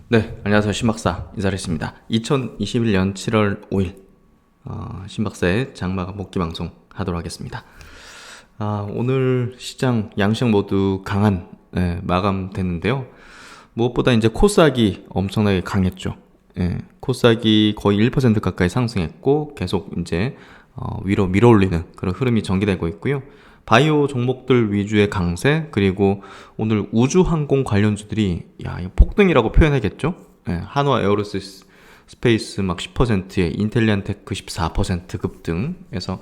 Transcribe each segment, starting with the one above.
네, 안녕하세요. 신박사 인사드리겠습니다. 2021년 7월 5일 신박사의 장마감 복귀 방송 하도록 하겠습니다. 오늘 시장 양시장 모두 강한 마감됐는데요. 무엇보다 이제 코스닥이 엄청나게 강했죠. 코스닥이 거의 1% 가까이 상승했고 계속 이제 위로 밀어올리는 그런 흐름이 전개되고 있고요. 바이오 종목들 위주의 강세, 그리고 오늘 우주항공 관련주들이 이거 폭등이라고 표현하겠죠. 한화 에어로스페이스 막 10%에 인텔리안테크 14% 급등해서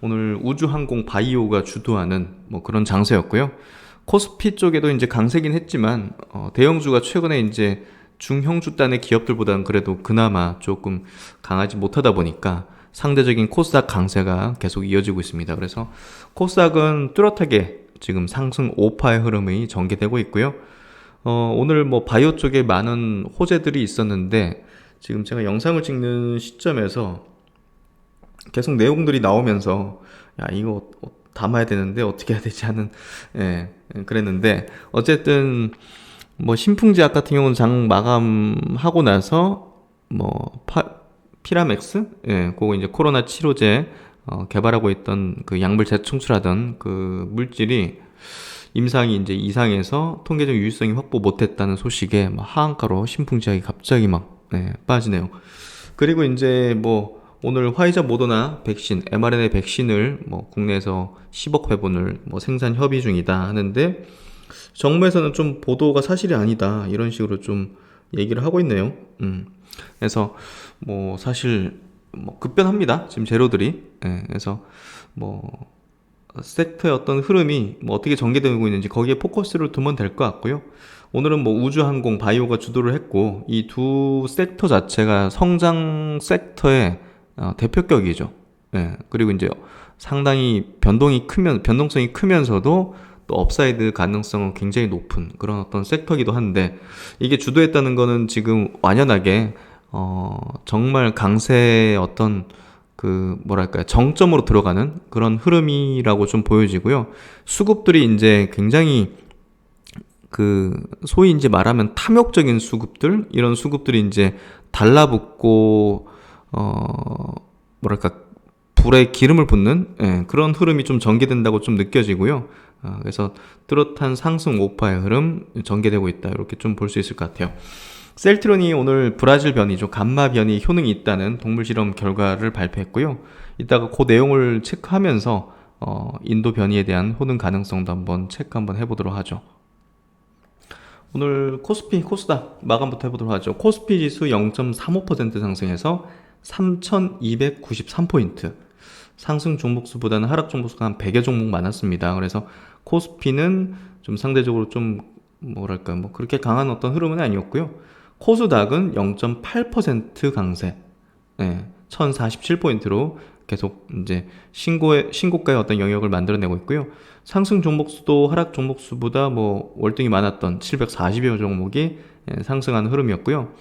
오늘 우주항공 바이오가 주도하는 뭐 그런 장세였고요. 코스피 쪽에도 이제 강세긴 했지만 대형주가 최근에 이제 중형주단의 기업들보다는 그래도 그나마 조금 강하지 못하다 보니까 상대적인 코스닥 강세가 계속 이어지고 있습니다. 그래서 코스닥은 뚜렷하게 지금 상승 5파의 흐름이 전개되고 있고요. 오늘 뭐 바이오 쪽에 많은 호재들이 있었는데 지금 제가 영상을 찍는 시점에서 계속 내용들이 나오면서 이거 담아야 되는데 어떻게 해야 되지 하는 그랬는데 어쨌든 뭐 신풍제약 같은 경우는 장 마감하고 나서 뭐 피라맥스? 그거 이제 코로나 치료제 개발하고 있던 그 약물 재충출하던 그 물질이 임상이 이제 이상해서 통계적 유효성이 확보 못했다는 소식에 하한가로 신풍제약이 갑자기 빠지네요. 그리고 이제 뭐 오늘 화이자 모더나 백신, mRNA 백신을 뭐 국내에서 10억 회분을 뭐 생산 협의 중이다 하는데 정부에서는 좀 보도가 사실이 아니다 이런 식으로 좀 얘기를 하고 있네요. 그래서 뭐 사실 뭐 급변합니다. 지금 재료들이. 그래서 뭐 섹터의 어떤 흐름이 뭐 어떻게 전개되고 있는지 거기에 포커스를 두면 될 것 같고요. 오늘은 뭐 우주항공, 바이오가 주도를 했고 이 두 섹터 자체가 성장 섹터의 대표격이죠. 그리고 이제 상당히 변동성이 크면서도 또 업사이드 가능성은 굉장히 높은 그런 어떤 섹터이기도 한데 이게 주도했다는 거는 지금 완연하게 정말 강세의 어떤 그 뭐랄까요 정점으로 들어가는 그런 흐름이라고 좀 보여지고요. 수급들이 이제 굉장히 그 소위 이제 말하면 탐욕적인 수급들, 이런 수급들이 이제 달라붙고 뭐랄까 불에 기름을 붓는 그런 흐름이 좀 전개된다고 좀 느껴지고요. 그래서 뚜렷한 상승 오파의 흐름 전개되고 있다 이렇게 좀 볼 수 있을 것 같아요. 셀트론이 오늘 브라질 변이죠. 감마 변이 효능이 있다는 동물 실험 결과를 발표했고요. 이따가 그 내용을 체크하면서 인도 변이에 대한 효능 가능성도 한번 체크 한번 해보도록 하죠. 오늘 코스피, 코스닥 마감부터 해보도록 하죠. 코스피 지수 0.35% 상승해서 3,293포인트. 상승 종목수보다는 하락 종목수가 한 100여 종목 많았습니다. 그래서 코스피는 좀 상대적으로 좀 뭐랄까 뭐 그렇게 강한 어떤 흐름은 아니었고요. 코스닥은 0.8% 강세, 1047포인트로 계속 이제 신고가의 어떤 영역을 만들어내고 있고요. 상승 종목수도 하락 종목수보다 뭐 월등히 많았던 740여 종목이 상승하는 흐름이었고요.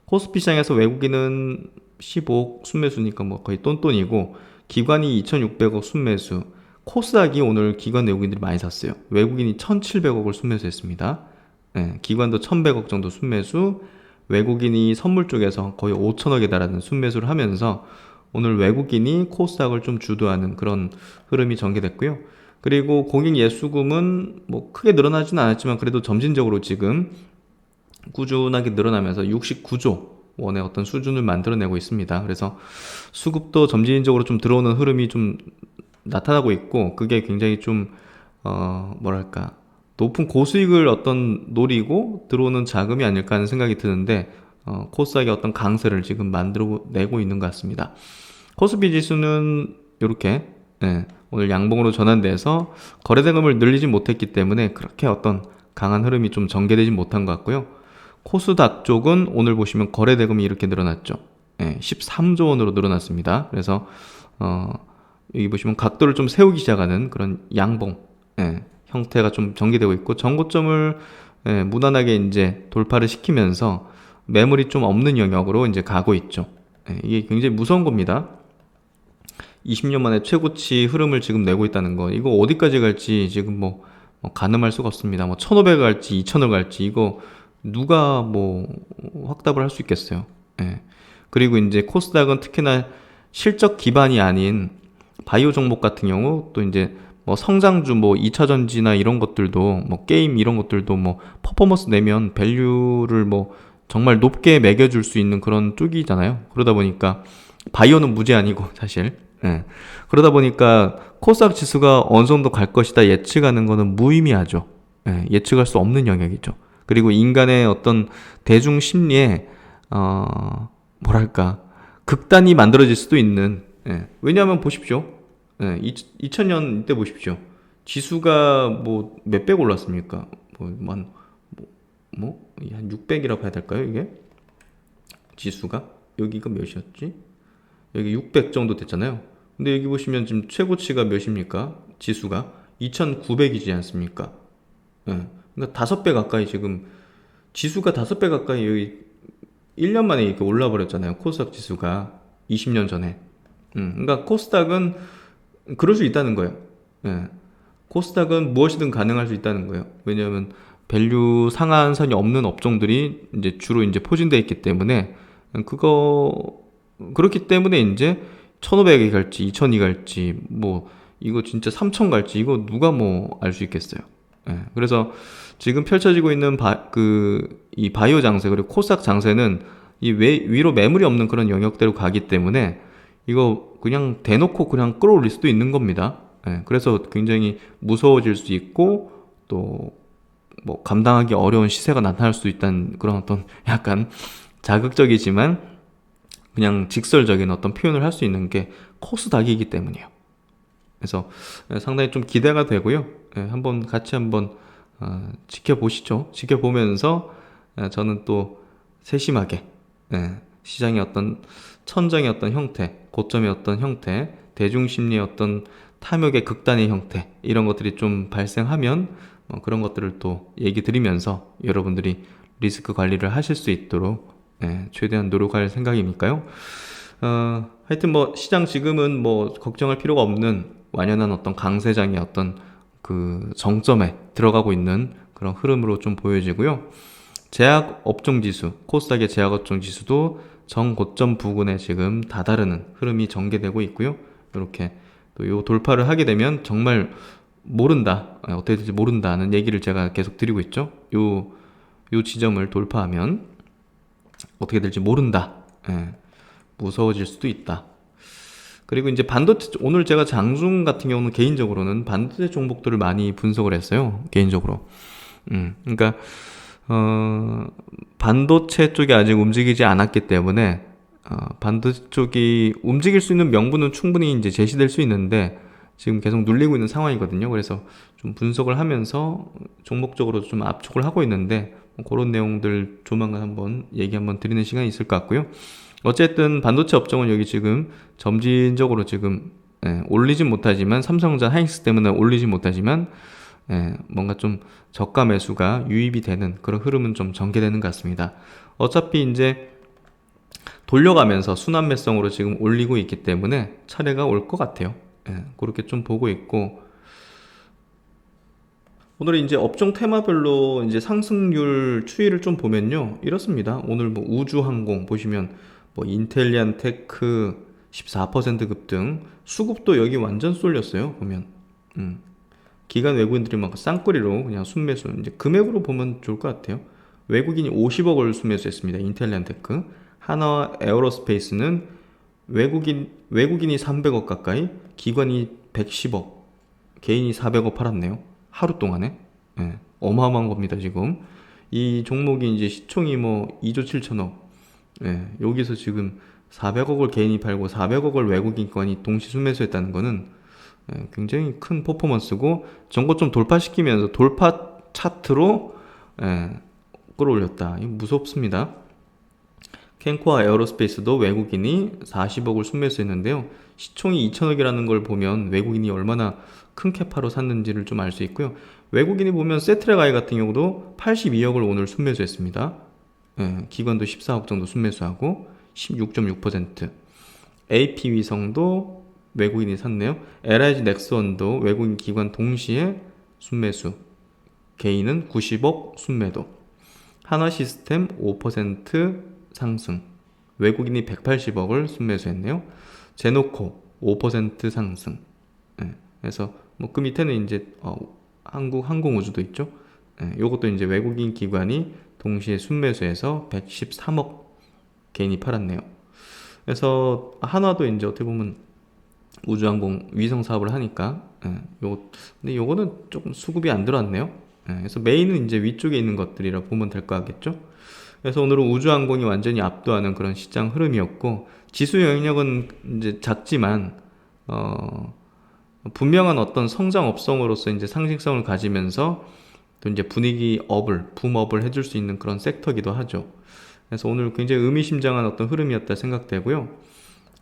코스피 시장에서 외국인은 15억 순매수니까 뭐 거의 똔똔이고 기관이 2,600억 순매수, 코스닥이 오늘 기관 외국인들이 많이 샀어요. 외국인이 1,700억을 순매수했습니다. 기관도 1,100억 정도 순매수, 외국인이 선물 쪽에서 거의 5천억에 달하는 순매수를 하면서 오늘 외국인이 코스닥을 좀 주도하는 그런 흐름이 전개됐고요. 그리고 공익예수금은 뭐 크게 늘어나지는 않았지만 그래도 점진적으로 지금 꾸준하게 늘어나면서 69조 원의 어떤 수준을 만들어내고 있습니다. 그래서 수급도 점진적으로 좀 들어오는 흐름이 좀 나타나고 있고 그게 굉장히 좀 뭐랄까 높은 고수익을 어떤 노리고 들어오는 자금이 아닐까 하는 생각이 드는데 코스닥의 어떤 강세를 지금 만들어내고 있는 것 같습니다. 코스피 지수는 이렇게 오늘 양봉으로 전환돼서 거래대금을 늘리지 못했기 때문에 그렇게 어떤 강한 흐름이 좀 전개되지 못한 것 같고요. 코스닥 쪽은 오늘 보시면 거래대금이 이렇게 늘어났죠. 13조 원으로 늘어났습니다. 그래서 여기 보시면 각도를 좀 세우기 시작하는 그런 양봉 형태가 좀 전개되고 있고 전고점을 무난하게 이제 돌파를 시키면서 매물이 좀 없는 영역으로 이제 가고 있죠. 이게 굉장히 무서운 겁니다. 20년 만에 최고치 흐름을 지금 내고 있다는 거, 이거 어디까지 갈지 지금 뭐 가늠할 수가 없습니다. 뭐 1,500 갈지 2,000을 갈지 이거 누가 뭐 확답을 할 수 있겠어요. 예. 그리고 이제 코스닥은 특히나 실적 기반이 아닌 바이오 종목 같은 경우 또 이제 뭐 성장주 뭐 2차 전지나 이런 것들도 뭐 게임 이런 것들도 뭐 퍼포먼스 내면 밸류를 뭐 정말 높게 매겨줄 수 있는 그런 쪽이잖아요. 그러다 보니까 바이오는 무제한이고 사실. 예. 그러다 보니까 코스닥 지수가 어느 정도 갈 것이다 예측하는 거는 무의미하죠. 예. 예측할 수 없는 영역이죠. 그리고 인간의 어떤 대중 심리에 뭐랄까 극단이 만들어질 수도 있는. 예. 왜냐하면 보십시오. 예. 2000년 때 보십시오. 지수가 뭐 몇백 올랐습니까? 뭐한 한 600이라고 해야 될까요, 이게? 지수가? 여기가 몇이었지? 여기 600 정도 됐잖아요. 근데 여기 보시면 지금 최고치가 몇입니까? 지수가 2900이지 않습니까? 예. 그러니까 5배 가까이 지금 지수가 5배 가까이 여기 1년 만에 이렇게 올라 버렸잖아요. 코스닥 지수가 20년 전에. 그러니까 코스닥은 그럴 수 있다는 거예요. 예. 코스닥은 무엇이든 가능할 수 있다는 거예요. 왜냐하면 밸류 상한선이 없는 업종들이 이제 주로 이제 포진되어 있기 때문에 그거 그렇기 때문에 이제 1,500이 갈지 2,000이 갈지 뭐 이거 진짜 3,000 갈지 이거 누가 뭐 알 수 있겠어요. 예. 그래서 지금 펼쳐지고 있는 이 바이오 장세 그리고 코스닥 장세는 위로 매물이 없는 그런 영역대로 가기 때문에 이거 그냥 대놓고 그냥 끌어올릴 수도 있는 겁니다. 예. 그래서 굉장히 무서워질 수 있고 또 뭐 감당하기 어려운 시세가 나타날 수 있다는 그런 어떤 약간 자극적이지만 그냥 직설적인 어떤 표현을 할 수 있는 게 코스닥이기 때문이에요. 그래서 상당히 좀 기대가 되고요. 한번 같이 한번 지켜보시죠. 지켜보면서 저는 또 세심하게 시장의 어떤 천정의 어떤 형태, 고점의 어떤 형태, 대중심리의 어떤 탐욕의 극단의 형태 이런 것들이 좀 발생하면 그런 것들을 또 얘기 드리면서 여러분들이 리스크 관리를 하실 수 있도록 최대한 노력할 생각이니까요. 하여튼 뭐 시장 지금은 뭐 걱정할 필요가 없는 완연한 어떤 강세장의 어떤 그 정점에 들어가고 있는 그런 흐름으로 좀 보여지고요. 제약 업종 지수, 코스닥의 제약 업종 지수도 정고점 부근에 지금 다다르는 흐름이 전개되고 있고요. 이렇게 또 요 돌파를 하게 되면 정말 모른다, 어떻게 될지 모른다는 얘기를 제가 계속 드리고 있죠. 요 지점을 돌파하면 어떻게 될지 모른다. 무서워질 수도 있다. 그리고 이제 반도체, 오늘 제가 장중 같은 경우는 개인적으로는 반도체 종목들을 많이 분석을 했어요. 개인적으로. 그러니까, 반도체 쪽이 아직 움직이지 않았기 때문에, 반도체 쪽이 움직일 수 있는 명분은 충분히 이제 제시될 수 있는데, 지금 계속 눌리고 있는 상황이거든요. 그래서 좀 분석을 하면서 종목적으로 좀 압축을 하고 있는데, 그런 내용들 조만간 얘기 한번 드리는 시간이 있을 것 같고요. 어쨌든 반도체 업종은 여기 지금 점진적으로 지금 올리진 못하지만 삼성전자 하이닉스 때문에 올리진 못하지만 뭔가 좀 저가 매수가 유입이 되는 그런 흐름은 좀 전개되는 것 같습니다. 어차피 이제 돌려가면서 순환매성으로 지금 올리고 있기 때문에 차례가 올 것 같아요. 그렇게 좀 보고 있고 오늘 이제 업종 테마별로 이제 상승률 추이를 좀 보면요 이렇습니다. 오늘 뭐 우주항공 보시면 뭐 인텔리안 테크 14% 급등, 수급도 여기 완전 쏠렸어요. 보면 기관 외국인들이 막 쌍꼬리로 그냥 순매수, 이제 금액으로 보면 좋을 것 같아요. 외국인이 50억을 순매수했습니다. 인텔리안 테크. 하나 에어로스페이스는 외국인이 300억 가까이, 기관이 110억, 개인이 400억 팔았네요. 하루 동안에. 어마어마한 겁니다, 지금. 이 종목이 이제 시총이 뭐 2조 7천억. 여기서 지금 400억을 개인이 팔고 400억을 외국인권이 동시 순매수했다는 거는 굉장히 큰 퍼포먼스고 전고점 돌파시키면서 돌파 차트로 끌어올렸다. 이거 무섭습니다. 캔코아 에어로스페이스도 외국인이 40억을 순매수했는데요. 시총이 2천억이라는 걸 보면 외국인이 얼마나 큰 캐파로 샀는지를 좀 알 수 있고요. 외국인이 보면 세트랙아이 같은 경우도 82억을 오늘 순매수했습니다. 기관도 14억 정도 순매수하고 16.6%. AP위성도 외국인이 샀네요. LIG 넥스원도 외국인 기관 동시에 순매수. 개인은 90억 순매도. 한화시스템 5% 상승. 외국인이 180억을 순매수했네요. 제노코 5% 상승. 예, 그래서 뭐 그 밑에는 이제 한국 항공우주도 있죠. 예, 요것도 이제 외국인 기관이 동시에 순매수해서 113억 개인이 팔았네요. 그래서 한화도 이제 어떻게 보면 우주항공 위성 사업을 하니까 근데 요거는 조금 수급이 안 들어왔네요. 그래서 메인은 이제 위쪽에 있는 것들이라 보면 될 것 같겠죠. 그래서 오늘은 우주항공이 완전히 압도하는 그런 시장 흐름이었고, 지수 영향력은 이제 작지만 분명한 어떤 성장 업성으로서 이제 상징성을 가지면서 또 이제 분위기 업을 붐업을 해줄 수 있는 그런 섹터기도 하죠. 그래서 오늘 굉장히 의미심장한 어떤 흐름이었다 생각되고요.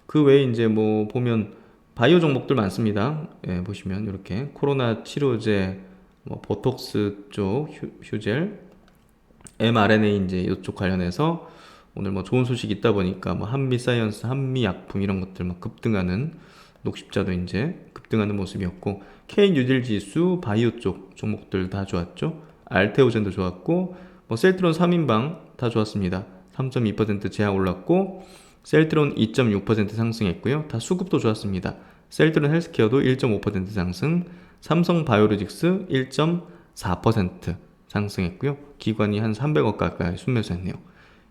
그 외에 이제 뭐 보면 바이오 종목들 많습니다. 예, 보시면 이렇게 코로나 치료제, 뭐 보톡스 쪽 휴젤, mRNA 이제 이쪽 관련해서 오늘 뭐 좋은 소식 있다 보니까 뭐 한미사이언스, 한미약품 이런 것들 막 급등하는, 녹십자도 이제 급등하는 모습이었고, K뉴딜 지수 바이오 쪽 종목들 다 좋았죠. 알테오젠도 좋았고, 뭐 셀트론 3인방 다 좋았습니다. 3.2% 제한 올랐고, 셀트론 2.6% 상승했고요. 다 수급도 좋았습니다. 셀트론 헬스케어도 1.5% 상승, 삼성 바이오로직스 1.4% 상승했고요. 기관이 한 300억 가까이 순매수했네요.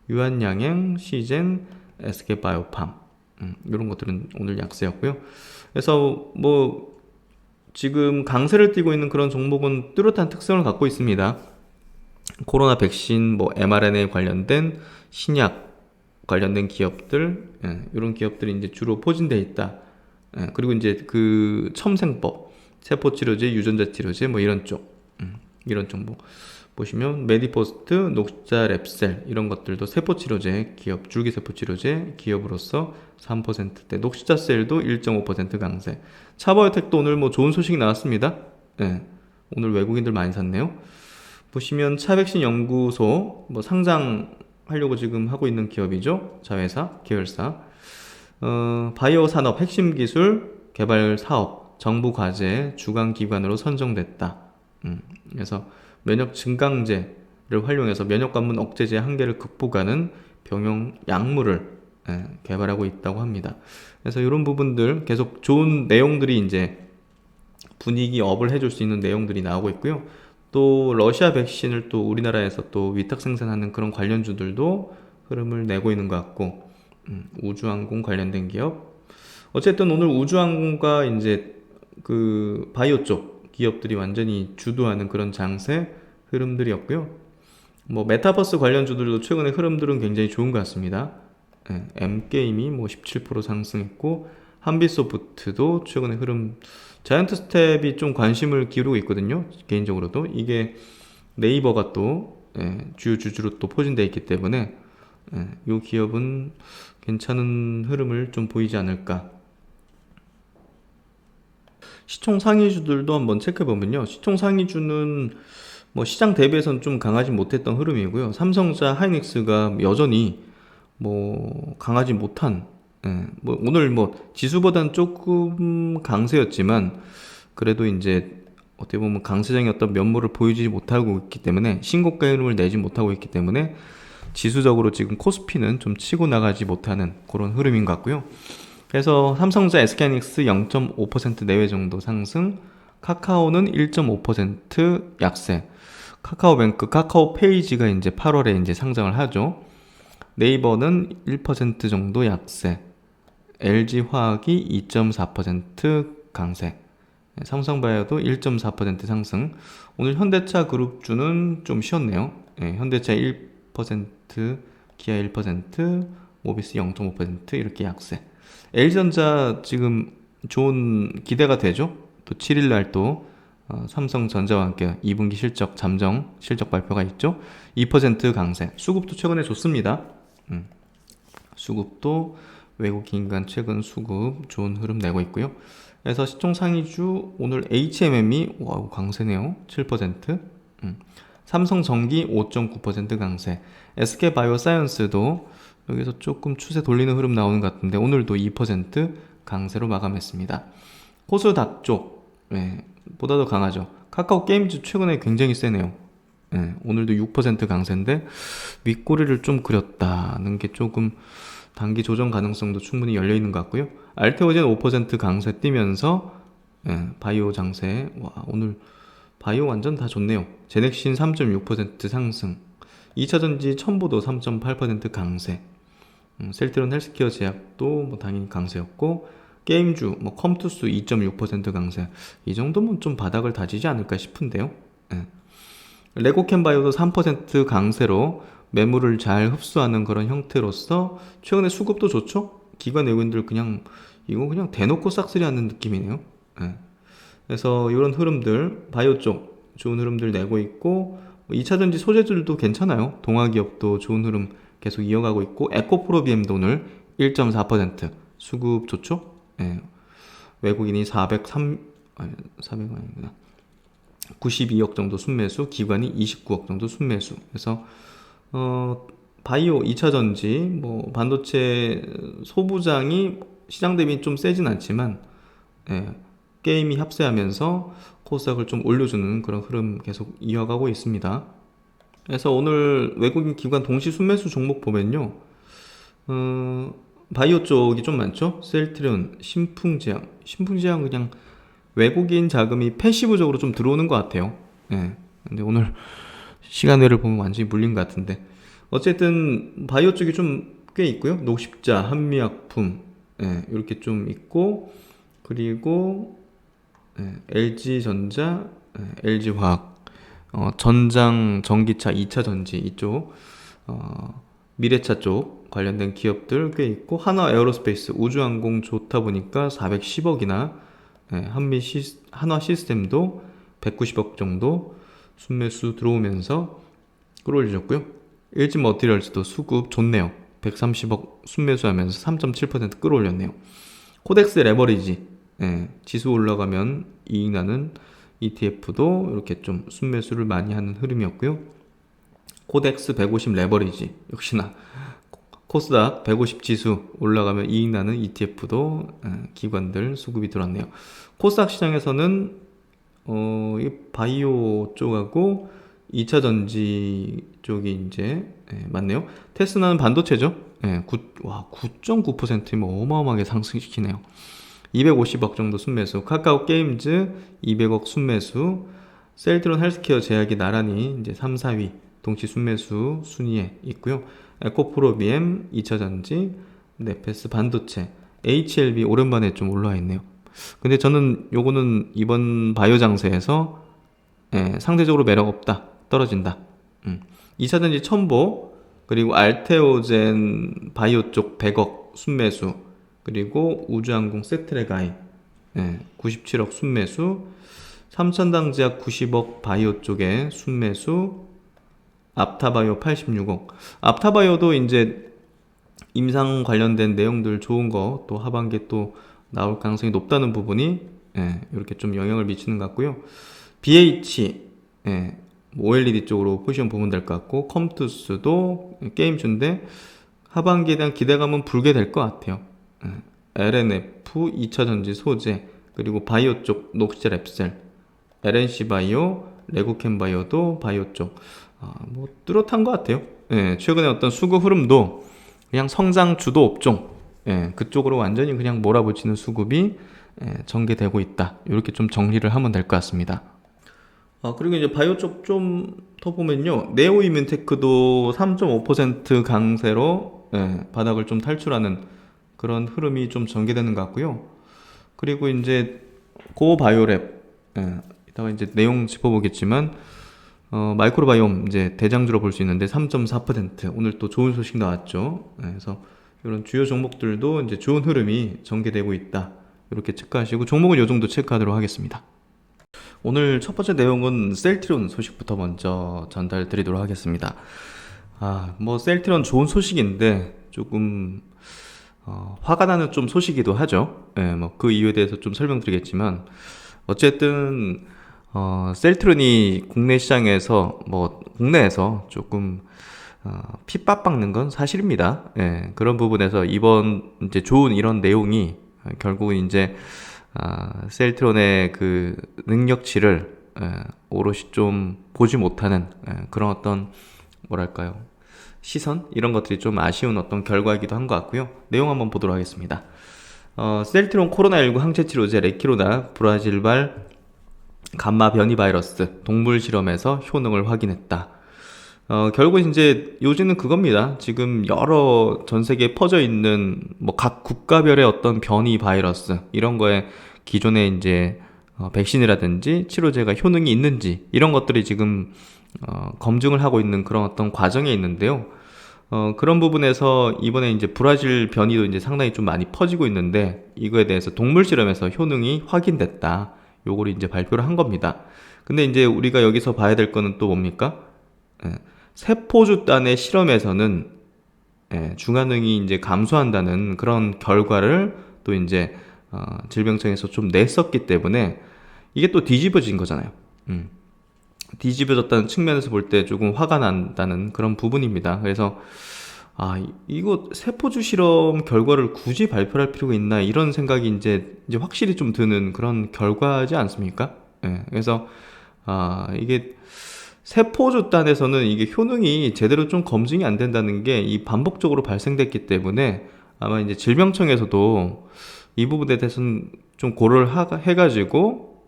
유한양행, 시젠, SK바이오팜 이런 것들은 오늘 약세였고요. 그래서 뭐 지금 강세를 띠고 있는 그런 종목은 뚜렷한 특성을 갖고 있습니다. 코로나 백신, 뭐 mRNA 관련된 신약 관련된 기업들, 이런 기업들이 이제 주로 포진되어 있다. 그리고 이제 그 첨생법, 세포치료제, 유전자치료제 뭐 이런 쪽, 이런 정보 보시면 메디포스트, 녹자 랩셀 이런 것들도 세포치료제 기업, 줄기세포치료제 기업으로서 3%대, 녹시자셀도 1.5% 강세. 차바이오텍도 오늘 뭐 좋은 소식이 나왔습니다. 오늘 외국인들 많이 샀네요. 보시면 차백신 연구소 뭐 상장하려고 지금 하고 있는 기업이죠. 자회사, 계열사. 바이오 산업 핵심 기술 개발 사업 정부 과제 주관 기관으로 선정됐다. 그래서 면역 증강제를 활용해서 면역 관문 억제제 한계를 극복하는 병용 약물을 개발하고 있다고 합니다. 그래서 이런 부분들 계속 좋은 내용들이 이제 분위기 업을 해줄 수 있는 내용들이 나오고 있고요. 또 러시아 백신을 또 우리나라에서 또 위탁 생산하는 그런 관련주들도 흐름을 내고 있는 것 같고, 우주항공 관련된 기업. 어쨌든 오늘 우주항공과 이제 그 바이오 쪽 기업들이 완전히 주도하는 그런 장세 흐름들이었고요. 뭐 메타버스 관련주들도 최근에 흐름들은 굉장히 좋은 것 같습니다. M게임이 뭐 17% 상승했고, 한빛소프트도 최근에 흐름, 자이언트 스텝이 좀 관심을 기울이고 있거든요. 개인적으로도 이게 네이버가 또 주요 주주로 또 포진되어 있기 때문에 이 기업은 괜찮은 흐름을 좀 보이지 않을까. 시총 상위주들도 한번 체크해보면요, 시총 상위주는 뭐 시장 대비해서는 좀 강하지 못했던 흐름이고요. 삼성자, 하이닉스가 여전히 뭐 강하지 못한, 뭐 오늘 뭐 지수보다는 조금 강세였지만 그래도 이제 어떻게 보면 강세장의 어떤 면모를 보이지 못하고 있기 때문에, 신고가 흐름을 내지 못하고 있기 때문에 지수적으로 지금 코스피는 좀 치고 나가지 못하는 그런 흐름인 것 같고요. 그래서 삼성자, SK하이닉스 0.5% 내외 정도 상승, 카카오는 1.5% 약세. 카카오뱅크, 카카오페이지가 이제 8월에 이제 상장을 하죠. 네이버는 1% 정도 약세. LG화학이 2.4% 강세. 삼성바이오도 1.4% 상승. 오늘 현대차 그룹주는 좀 쉬었네요. 현대차 1%, 기아 1%, 모비스 0.5% 이렇게 약세. LG전자 지금 좋은 기대가 되죠. 또 7일날 또 삼성전자와 함께 2분기 실적 잠정 실적 발표가 있죠. 2% 강세. 수급도 최근에 좋습니다. 수급도 외국인 간 최근 수급 좋은 흐름 내고 있고요. 그래서 시총 상위주 오늘 HMM이 와 강세네요. 7%. 삼성전기 5.9% 강세. SK바이오사이언스도 여기서 조금 추세 돌리는 흐름 나오는 것 같은데 오늘도 2% 강세로 마감했습니다. 코스닥 쪽 보다 더 강하죠. 카카오 게임즈 최근에 굉장히 세네요. 오늘도 6% 강세인데 윗꼬리를 좀 그렸다는 게 조금 단기 조정 가능성도 충분히 열려 있는 것 같고요. 알테오젠 5% 강세 뛰면서 바이오 장세. 와, 오늘 바이오 완전 다 좋네요. 제넥신 3.6% 상승. 2차전지 첨보도 3.8% 강세. 셀트론 헬스케어 제약도 뭐 당연히 강세였고, 게임주 뭐 컴투스 2.6% 강세. 이 정도면 좀 바닥을 다지지 않을까 싶은데요. 레고캠바이오도 3% 강세로 매물을 잘 흡수하는 그런 형태로서 최근에 수급도 좋죠? 기관 외국인들 이거 그냥 대놓고 싹쓸이 하는 느낌이네요. 그래서 이런 흐름들, 바이오 쪽 좋은 흐름들 내고 있고, 2차전지 소재들도 괜찮아요. 동아기업도 좋은 흐름 계속 이어가고 있고, 에코프로비엠도 오늘 1.4% 수급 좋죠? 외국인이 92억 정도 순매수, 기관이 29억 정도 순매수. 그래서 바이오 2차전지 뭐 반도체 소부장이 시장 대비 좀 세진 않지만 게임이 합세하면서 코스닥을 좀 올려주는 그런 흐름 계속 이어가고 있습니다. 그래서 오늘 외국인 기관 동시 순매수 종목 보면요, 바이오 쪽이 좀 많죠. 셀트리온, 신풍제약 그냥 외국인 자금이 패시브적으로 좀 들어오는 것 같아요. 근데 오늘 시간외를 보면 완전히 물린 것 같은데, 어쨌든 바이오 쪽이 좀 꽤 있고요. 녹십자, 한미약품 이렇게 좀 있고, 그리고 LG전자, LG화학, 전장 전기차 2차 전지 이쪽, 미래차 쪽 관련된 기업들 꽤 있고, 하나 에어로스페이스 우주항공 좋다 보니까 410억이나, 한화 시스템도 190억 정도 순매수 들어오면서 끌어올려졌고요. 일진 머티리얼즈도 수급 좋네요. 130억 순매수하면서 3.7% 끌어올렸네요. 코덱스 레버리지, 지수 올라가면 이익 나는 ETF도 이렇게 좀 순매수를 많이 하는 흐름이었고요. 코덱스 150 레버리지, 역시나 코스닥 150 지수 올라가면 이익 나는 ETF도 기관들 수급이 들어왔네요. 코스닥 시장에서는 이 바이오 쪽하고 2차 전지 쪽이 이제 맞네요. 테스라는 반도체죠. 9.9%면 어마어마하게 상승시키네요. 250억 정도 순매수, 카카오 게임즈 200억 순매수, 셀트론 헬스케어 제약이 나란히 이제 3, 4위 동시 순매수 순위에 있고요. 에코프로비엠 2차전지, 네페스 반도체, HLB 오랜만에 좀 올라와 있네요. 근데 저는 요거는 이번 바이오 장세에서 상대적으로 매력 없다, 떨어진다. 2차전지 첨보, 그리고 알테오젠 바이오 쪽 100억 순매수, 그리고 우주항공 세트레가이 97억 순매수, 삼천당제약 90억 바이오 쪽에 순매수, 앞타바이오 86억. 앞타바이오도 이제 임상 관련된 내용들 좋은 거 또 하반기에 또 나올 가능성이 높다는 부분이 이렇게 좀 영향을 미치는 것 같고요. BH OLED 쪽으로 포지션 보면 될 것 같고, 컴투스도 게임주인데 하반기에 대한 기대감은 불게 될 것 같아요. LNF 2차전지 소재, 그리고 바이오 쪽 녹시젤 랩셀, LNC 바이오, 레고캠 바이오도 바이오 쪽 뭐 뚜렷한 것 같아요. 최근에 어떤 수급 흐름도 그냥 성장 주도 업종, 그쪽으로 완전히 그냥 몰아붙이는 수급이 전개되고 있다. 이렇게 좀 정리를 하면 될 것 같습니다. 그리고 이제 바이오 쪽 좀 더 보면요, 네오이민테크도 3.5% 강세로 바닥을 좀 탈출하는 그런 흐름이 좀 전개되는 것 같고요. 그리고 이제 고바이오랩, 이따가 이제 내용 짚어보겠지만, 마이크로바이옴 이제 대장주로 볼 수 있는데 3.4%, 오늘 또 좋은 소식 나왔죠. 그래서 이런 주요 종목들도 이제 좋은 흐름이 전개되고 있다, 이렇게 체크하시고, 종목은 이 정도 체크하도록 하겠습니다. 오늘 첫 번째 내용은 셀트리온 소식부터 먼저 전달 드리도록 하겠습니다. 뭐 셀트리온 좋은 소식인데 조금 화가 나는 좀 소식이기도 하죠. 뭐 그 이유에 대해서 좀 설명드리겠지만, 어쨌든 셀트리온이 국내 시장에서 뭐 국내에서 조금 핍박받는 건 사실입니다. 그런 부분에서 이번 이제 좋은 이런 내용이 결국은 이제 셀트론의 그 능력치를 오롯이 좀 보지 못하는 그런 어떤 뭐랄까요 시선 이런 것들이 좀 아쉬운 어떤 결과이기도 한 것 같고요. 내용 한번 보도록 하겠습니다. 셀트론 코로나19 항체치료제 레키로나 브라질발 감마 변이 바이러스 동물 실험에서 효능을 확인했다. 결국 이제 요지는 그겁니다. 지금 여러 전 세계에 퍼져 있는 뭐 각 국가별의 어떤 변이 바이러스 이런 거에 기존에 이제 백신이라든지 치료제가 효능이 있는지 이런 것들이 지금 검증을 하고 있는 그런 어떤 과정에 있는데요. 그런 부분에서 이번에 이제 브라질 변이도 이제 상당히 좀 많이 퍼지고 있는데 이거에 대해서 동물 실험에서 효능이 확인됐다. 요걸 이제 발표를 한 겁니다. 근데 이제 우리가 여기서 봐야 될 거는 또 뭡니까? 세포주단의 실험에서는 중환능이 이제 감소한다는 그런 결과를 또 이제 질병청에서 좀 냈었기 때문에 이게 또 뒤집어진 거잖아요. 뒤집어졌다는 측면에서 볼 때 조금 화가 난다는 그런 부분입니다. 그래서 이거 세포주 실험 결과를 굳이 발표할 필요가 있나 이런 생각이 이제 확실히 좀 드는 그런 결과지 않습니까? 그래서 이게 세포주단에서는 이게 효능이 제대로 좀 검증이 안 된다는 게 이 반복적으로 발생됐기 때문에 아마 이제 질병청에서도 이 부분에 대해서는 좀 고려를 해가지고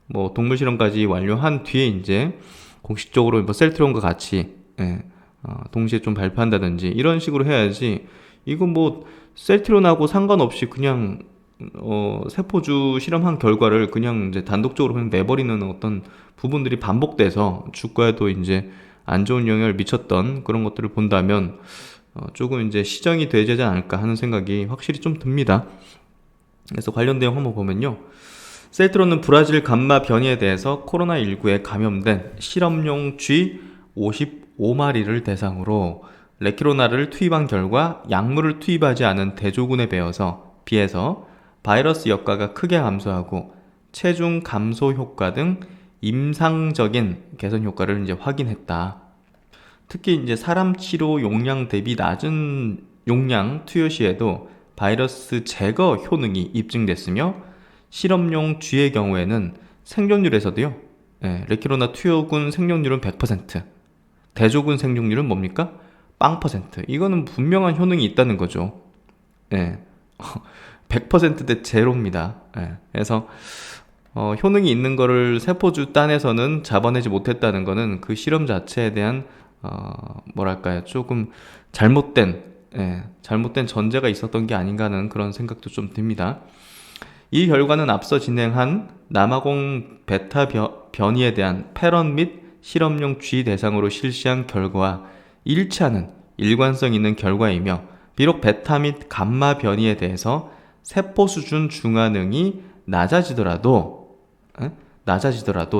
뭐 동물 실험까지 완료한 뒤에 이제 공식적으로 뭐 셀트론과 같이 동시에 좀 발표한다든지 이런 식으로 해야지 이거 뭐 셀트론하고 상관없이 그냥 세포주 실험한 결과를 그냥 이제 단독적으로 그냥 내버리는 어떤 부분들이 반복돼서 주가에도 이제 안 좋은 영향을 미쳤던 그런 것들을 본다면 조금 이제 시정이 되지 않을까 하는 생각이 확실히 좀 듭니다. 그래서 관련 내용 한번 보면요. 셀트론은 브라질 감마 변이에 대해서 코로나19에 감염된 실험용 쥐 55마리를 대상으로 레키로나를 투입한 결과 약물을 투입하지 않은 대조군에 비해서 바이러스 역과가 크게 감소하고 체중 감소 효과 등 임상적인 개선 효과를 이제 확인했다. 특히 이제 사람 치료 용량 대비 낮은 용량 투여 시에도 바이러스 제거 효능이 입증됐으며 실험용 쥐의 경우에는 생존율에서도요. 레키로나 투여군 생존율은 100%, 대조군 생존율은 뭡니까? 0%. 이거는 분명한 효능이 있다는 거죠. 100%대 제로입니다. 그래서 효능이 있는 거를 세포주 딴에서는 잡아내지 못했다는 거는 그 실험 자체에 대한 뭐랄까요, 조금 잘못된 전제가 있었던 게 아닌가 하는 그런 생각도 좀 듭니다. 이 결과는 앞서 진행한 남아공 베타 변이에 대한 패런 및 실험용 쥐 대상으로 실시한 결과와 일치하는 일관성 있는 결과이며 비록 베타 및 감마 변이에 대해서 세포 수준 중화능이 낮아지더라도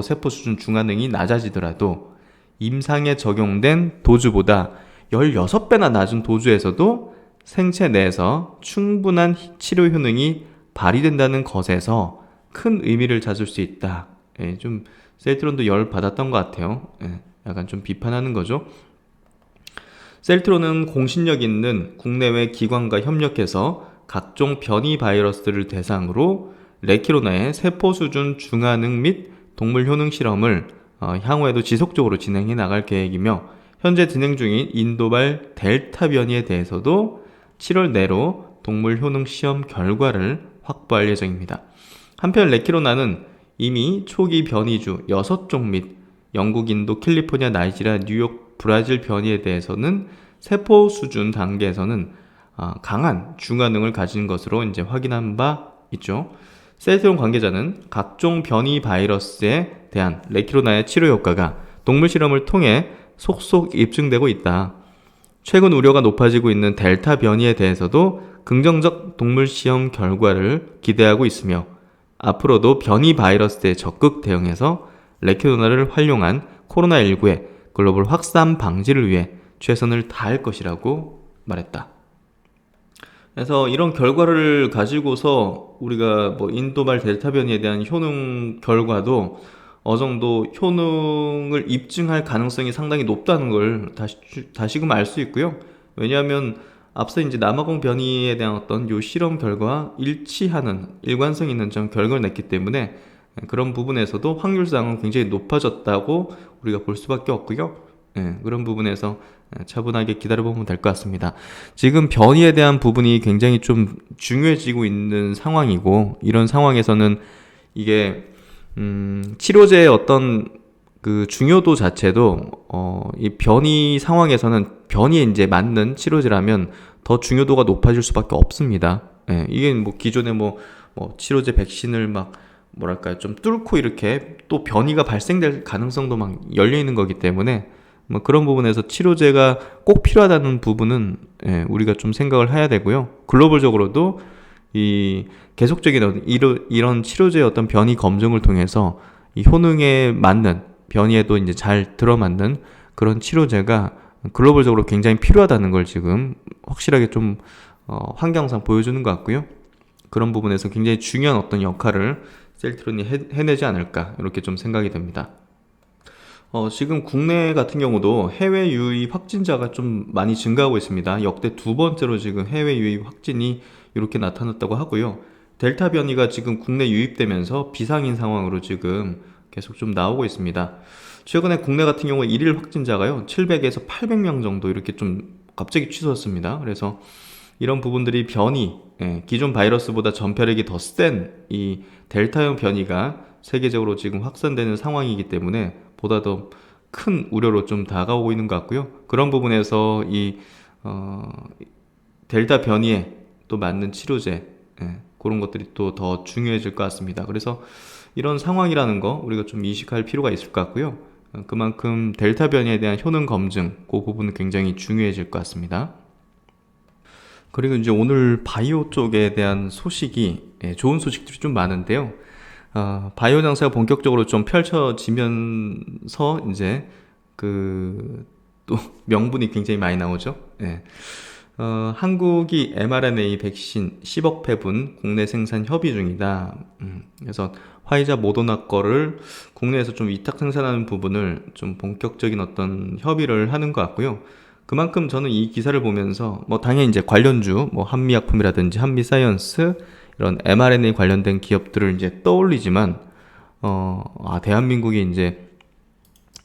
세포 수준 중화능이 낮아지더라도 임상에 적용된 도주보다 16배나 낮은 도주에서도 생체 내에서 충분한 치료 효능이 발휘된다는 것에서 큰 의미를 찾을 수 있다. 좀 셀트론도 열 받았던 것 같아요. 약간 좀 비판하는 거죠. 셀트론은 공신력 있는 국내외 기관과 협력해서 각종 변이 바이러스들을 대상으로 레키로나의 세포 수준 중화능 및 동물 효능 실험을 향후에도 지속적으로 진행해 나갈 계획이며 현재 진행 중인 인도발 델타 변이에 대해서도 7월 내로 동물 효능 시험 결과를 확보할 예정입니다. 한편 레키로나는 이미 초기 변이주 6종 및 영국, 인도, 캘리포니아, 나이지리아, 뉴욕, 브라질 변이에 대해서는 세포 수준 단계에서는 강한 중화능을 가진 것으로 이제 확인한 바 있죠. 셀트론 관계자는 각종 변이 바이러스에 대한 레키로나의 치료 효과가 동물 실험을 통해 속속 입증되고 있다. 최근 우려가 높아지고 있는 델타 변이에 대해서도 긍정적 동물 시험 결과를 기대하고 있으며 앞으로도 변이 바이러스에 적극 대응해서 레키로나를 활용한 코로나19의 글로벌 확산 방지를 위해 최선을 다할 것이라고 말했다. 그래서 이런 결과를 가지고서 우리가 뭐 인도발 델타 변이에 대한 효능 결과도 어느 정도 효능을 입증할 가능성이 상당히 높다는 걸 다시금 알 수 있고요. 왜냐하면 앞서 이제 남아공 변이에 대한 어떤 요 실험 결과와 일치하는 일관성 있는 좀 결과를 냈기 때문에 그런 부분에서도 확률상은 굉장히 높아졌다고 우리가 볼 수밖에 없고요. 그런 부분에서 차분하게 기다려보면 될 것 같습니다. 지금 변이에 대한 부분이 굉장히 좀 중요해지고 있는 상황이고, 이런 상황에서는 이게 치료제의 어떤 그 중요도 자체도 이 변이 상황에서는 변이에 이제 맞는 치료제라면 더 중요도가 높아질 수밖에 없습니다. 이게 뭐 기존에 뭐 치료제 백신을 막 뭐랄까요, 좀 뚫고 이렇게 또 변이가 발생될 가능성도 막 열려 있는 거기 때문에 뭐 그런 부분에서 치료제가 꼭 필요하다는 부분은 우리가 좀 생각을 해야 되고요. 글로벌적으로도 이 계속적인 이런 치료제의 어떤 변이 검증을 통해서 이 효능에 맞는, 변이에도 이제 잘 들어맞는 그런 치료제가 글로벌적으로 굉장히 필요하다는 걸 지금 확실하게 좀 환경상 보여주는 것 같고요. 그런 부분에서 굉장히 중요한 어떤 역할을 셀트론이 해내지 않을까, 이렇게 좀 생각이 됩니다. 지금 국내 같은 경우도 해외 유입 확진자가 좀 많이 증가하고 있습니다. 역대 두 번째로 지금 해외 유입 확진이 이렇게 나타났다고 하고요. 델타 변이가 지금 국내 유입되면서 비상인 상황으로 지금 계속 좀 나오고 있습니다. 최근에 국내 같은 경우 일일 확진자가요, 700에서 800명 정도 이렇게 좀 갑자기 치솟았습니다. 그래서 이런 부분들이 변이, 기존 바이러스보다 전파력이 더 센 이 델타형 변이가 세계적으로 지금 확산되는 상황이기 때문에 보다 더 큰 우려로 좀 다가오고 있는 것 같고요. 그런 부분에서 이 델타 변이에 또 맞는 치료제, 그런 것들이 또 더 중요해질 것 같습니다. 그래서 이런 상황이라는 거 우리가 좀 인식할 필요가 있을 것 같고요. 그만큼 델타 변이에 대한 효능 검증, 그 부분은 굉장히 중요해질 것 같습니다. 그리고 이제 오늘 바이오 쪽에 대한 소식이, 좋은 소식들이 좀 많은데요. 바이오 장사가 본격적으로 좀 펼쳐지면서 이제 그 또 명분이 굉장히 많이 나오죠. 한국이 mRNA 백신 10억 회분 국내 생산 협의 중이다. 그래서 화이자 모더나 거를 국내에서 좀 위탁 생산하는 부분을 좀 본격적인 어떤 협의를 하는 것 같고요. 그만큼 저는 이 기사를 보면서 뭐 당연히 이제 관련주, 뭐 한미약품이라든지 한미사이언스, 이런 mRNA 관련된 기업들을 이제 떠올리지만, 대한민국이 이제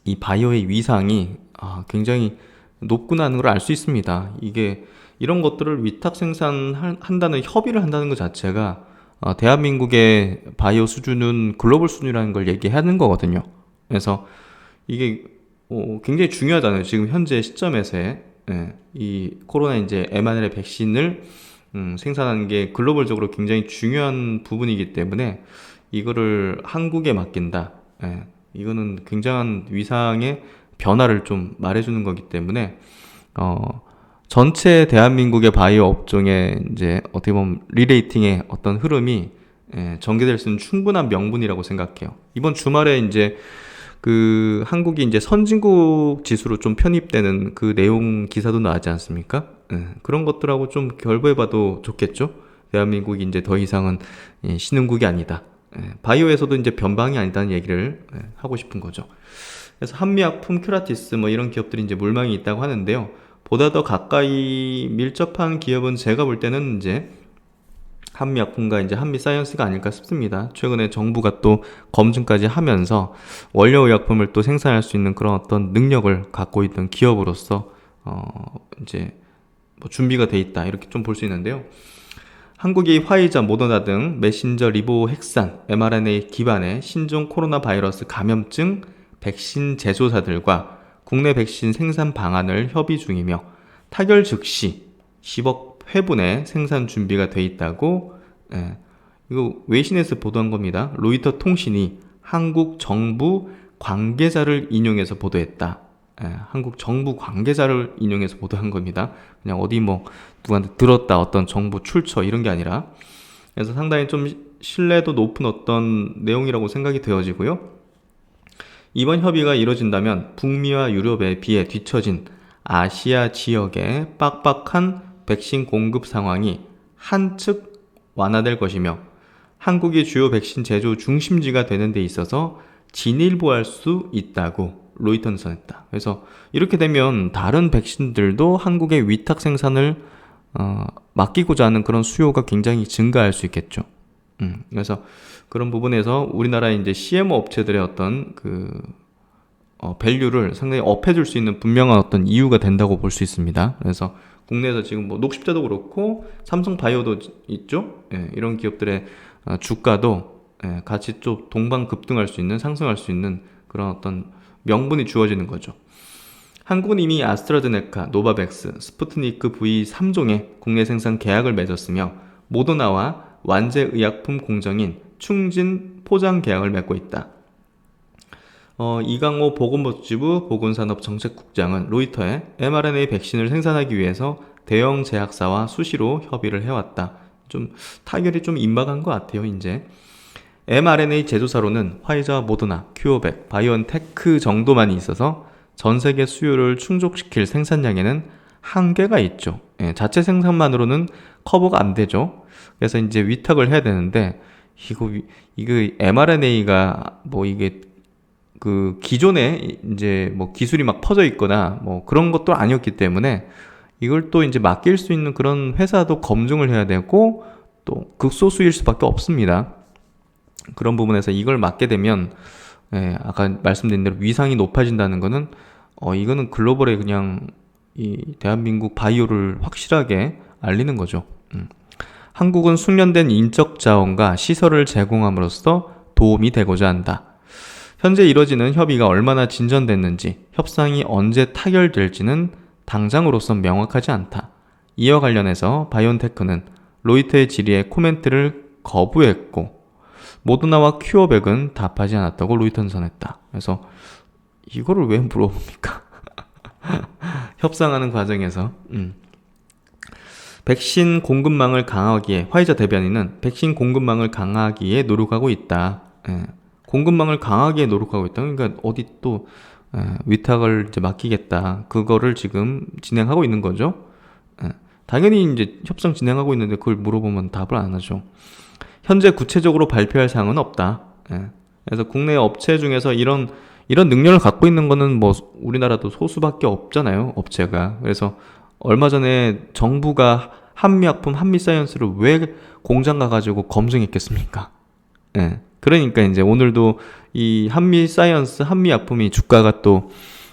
이 바이오의 위상이 굉장히 높구나 하는 걸 알 수 있습니다. 이게 이런 것들을 위탁 생산한다는, 협의를 한다는 것 자체가 대한민국의 바이오 수준은 글로벌 수준이라는 걸 얘기하는 거거든요. 그래서 이게 굉장히 중요하잖아요. 지금 현재 시점에서의 이 코로나 이제 mRNA 백신을 생산하는 게 글로벌적으로 굉장히 중요한 부분이기 때문에 이거를 한국에 맡긴다. 이거는 굉장한 위상의 변화를 좀 말해주는 거기 때문에 전체 대한민국의 바이오 업종의 이제 어떻게 보면 리레이팅의 어떤 흐름이 전개될 수 있는 충분한 명분이라고 생각해요. 이번 주말에 이제 그 한국이 이제 선진국 지수로 좀 편입되는 그 내용 기사도 나왔지 않습니까? 그런 것들하고 좀 결부해봐도 좋겠죠? 대한민국이 이제 더 이상은 신흥국이 아니다. 바이오에서도 이제 변방이 아니다는 얘기를 하고 싶은 거죠. 그래서 한미약품, 큐라티스 뭐 이런 기업들이 이제 물망이 있다고 하는데요. 보다 더 가까이 밀접한 기업은 제가 볼 때는 이제 한미약품과 이제 한미사이언스가 아닐까 싶습니다. 최근에 정부가 또 검증까지 하면서 원료의약품을 또 생산할 수 있는 그런 어떤 능력을 갖고 있던 기업으로서 이제 뭐 준비가 돼 있다, 이렇게 좀 볼 수 있는데요. 한국이 화이자, 모더나 등 메신저 리보핵산 mRNA 기반의 신종 코로나 바이러스 감염증 백신 제조사들과 국내 백신 생산 방안을 협의 중이며 타결 즉시 10억 회분의 생산 준비가 돼 있다고, 이거 외신에서 보도한 겁니다. 로이터 통신이 한국 정부 관계자를 인용해서 보도했다. 한국 정부 관계자를 인용해서 보도한 겁니다. 그냥 어디 뭐 누구한테 들었다, 어떤 정부 출처 이런 게 아니라. 그래서 상당히 좀 신뢰도 높은 어떤 내용이라고 생각이 되어지고요. 이번 협의가 이뤄진다면 북미와 유럽에 비해 뒤처진 아시아 지역의 빡빡한 백신 공급 상황이 한층 완화될 것이며 한국이 주요 백신 제조 중심지가 되는 데 있어서 진일보할 수 있다고 로이터는 전했다. 그래서 이렇게 되면 다른 백신들도 한국의 위탁 생산을 맡기고자 하는 그런 수요가 굉장히 증가할 수 있겠죠. 그래서 그런 부분에서 우리나라의 이제 CMO 업체들의 어떤 밸류를 상당히 업해줄 수 있는 분명한 어떤 이유가 된다고 볼 수 있습니다. 그래서 국내에서 지금 뭐 녹십자도 그렇고 삼성바이오도 있죠. 예, 이런 기업들의 주가도 같이 좀 동방급등할 수 있는, 상승할 수 있는 그런 어떤 명분이 주어지는 거죠. 한국은 이미 아스트라제네카, 노바백스, 스푸트니크 V 3종의 국내 생산 계약을 맺었으며 모더나와 완제 의약품 공정인 충진 포장 계약을 맺고 있다. 이강호 보건복지부 보건산업정책국장은 로이터에 mRNA 백신을 생산하기 위해서 대형 제약사와 수시로 협의를 해왔다. 좀 타결이 좀 임박한 것 같아요. 이제 mRNA 제조사로는 화이자와 모더나, 큐어백, 바이오엔테크 정도만이 있어서 전 세계 수요를 충족시킬 생산량에는 한계가 있죠. 예, 자체 생산만으로는 커버가 안 되죠. 그래서 이제 위탁을 해야 되는데 이거 mRNA가 뭐 이게 그 기존에 이제 뭐 기술이 막 퍼져 있거나 뭐 그런 것도 아니었기 때문에 이걸 또 이제 맡길 수 있는 그런 회사도 검증을 해야 되고 또 극소수일 수밖에 없습니다. 그런 부분에서 이걸 맡게 되면 아까 말씀드린 대로 위상이 높아진다는 거는 이거는 글로벌에 그냥 이 대한민국 바이오를 확실하게 알리는 거죠. 한국은 숙련된 인적 자원과 시설을 제공함으로써 도움이 되고자 한다. 현재 이뤄지는 협의가 얼마나 진전됐는지, 협상이 언제 타결될지는 당장으로선 명확하지 않다. 이와 관련해서 바이온테크는 로이터의 질의에 코멘트를 거부했고 모더나와 큐어백은 답하지 않았다고 로이터는 전했다. 그래서 이거를 왜 물어봅니까? 협상하는 과정에서 백신 공급망을 강화하기에 화이자 대변인은 백신 공급망을 강화하기에 노력하고 있다. 공급망을 강하게 노력하고 있다. 그러니까 어디 또 위탁을 이제 맡기겠다. 그거를 지금 진행하고 있는 거죠. 당연히 이제 협상 진행하고 있는데 그걸 물어보면 답을 안 하죠. 현재 구체적으로 발표할 사항은 없다. 그래서 국내 업체 중에서 이런 능력을 갖고 있는 거는 뭐 우리나라도 소수밖에 없잖아요. 업체가. 그래서 얼마 전에 정부가 한미약품, 한미사이언스를 왜 공장 가가지고 검증했겠습니까? 그러니까 이제 오늘도 이 한미사이언스, 한미약품이 주가가 또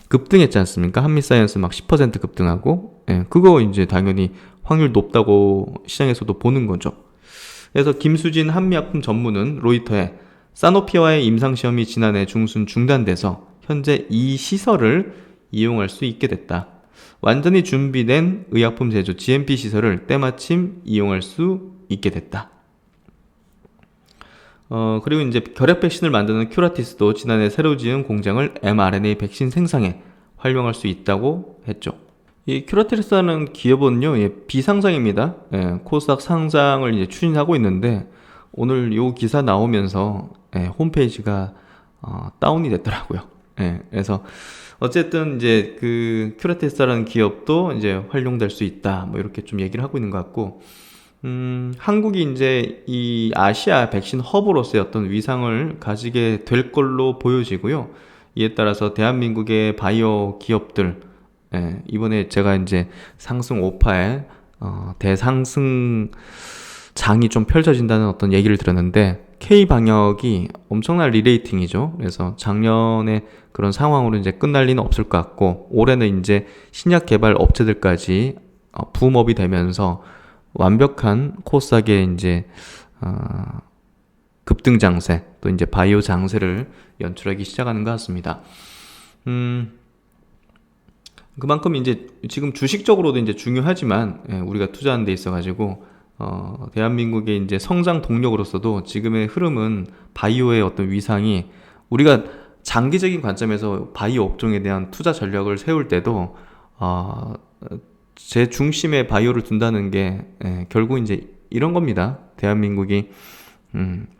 급등했지 않습니까? 한미사이언스 막 10% 급등하고, 그거 이제 당연히 확률 높다고 시장에서도 보는 거죠. 그래서 김수진 한미약품 전무는 로이터에 사노피와의 임상시험이 지난해 중순 중단돼서 현재 이 시설을 이용할 수 있게 됐다. 완전히 준비된 의약품 제조 GMP 시설을 때마침 이용할 수 있게 됐다. 그리고 이제 결핵 백신을 만드는 큐라티스도 지난해 새로 지은 공장을 mRNA 백신 생산에 활용할 수 있다고 했죠. 이 큐라티스라는 기업은요, 비상장입니다. 코스닥 상장을 이제 추진하고 있는데 오늘 요 기사 나오면서 홈페이지가 다운이 됐더라고요. 그래서 어쨌든 이제 그 큐라티스라는 기업도 이제 활용될 수 있다. 뭐 이렇게 좀 얘기를 하고 있는 것 같고. 한국이 이제 이 아시아 백신 허브로서의 어떤 위상을 가지게 될 걸로 보여지고요. 이에 따라서 대한민국의 바이오 기업들, 이번에 제가 이제 상승 5파에 대상승 장이 좀 펼쳐진다는 어떤 얘기를 들었는데 K방역이 엄청난 리레이팅이죠. 그래서 작년에 그런 상황으로 이제 끝날 리는 없을 것 같고 올해는 이제 신약 개발 업체들까지 붐업이 되면서 완벽한 코스닥의 이제 급등 장세 또 이제 바이오 장세를 연출하기 시작하는 것 같습니다. 그만큼 이제 지금 주식적으로도 이제 중요하지만 우리가 투자하는 데 있어가지고 대한민국의 이제 성장 동력으로서도 지금의 흐름은 바이오의 어떤 위상이 우리가 장기적인 관점에서 바이오 업종에 대한 투자 전략을 세울 때도 제 중심에 바이오를 둔다는 게 결국 이제 이런 겁니다. 대한민국이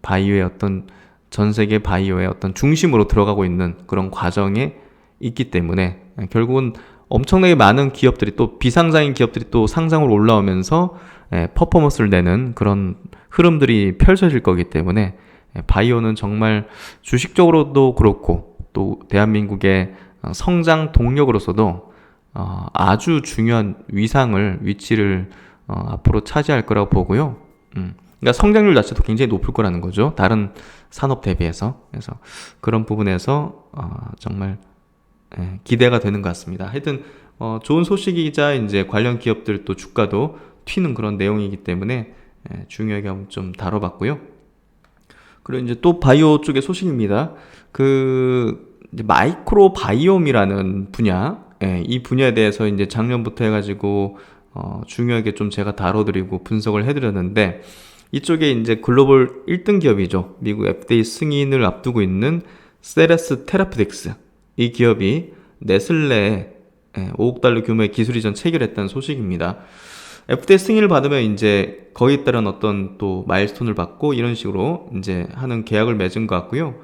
바이오의 어떤 전 세계 바이오의 어떤 중심으로 들어가고 있는 그런 과정에 있기 때문에 결국은 엄청나게 많은 기업들이 또 비상장인 기업들이 또 상장으로 올라오면서 퍼포먼스를 내는 그런 흐름들이 펼쳐질 거기 때문에 바이오는 정말 주식적으로도 그렇고 또 대한민국의 성장 동력으로서도 아주 중요한 위치를 앞으로 차지할 거라고 보고요. 그러니까 성장률 자체도 굉장히 높을 거라는 거죠. 다른 산업 대비해서. 그래서 그런 부분에서 정말 기대가 되는 것 같습니다. 하여튼 좋은 소식이자 이제 관련 기업들 또 주가도 튀는 그런 내용이기 때문에 중요하게 한번 좀 다뤄봤고요. 그리고 이제 또 바이오 쪽의 소식입니다. 이제 마이크로 바이옴이라는 분야, 이 분야에 대해서 이제 작년부터 해가지고 중요하게 좀 제가 다뤄드리고 분석을 해드렸는데, 이쪽에 이제 글로벌 1등 기업이죠. 미국 FDA 승인을 앞두고 있는 세레스 테라피틱스. 이 기업이 네슬레에 5억 달러 규모의 기술 이전 체결했다는 소식입니다. FDA 승인을 받으면 이제 거기에 따른 어떤 또 마일스톤을 받고 이런 식으로 이제 하는 계약을 맺은 것 같고요.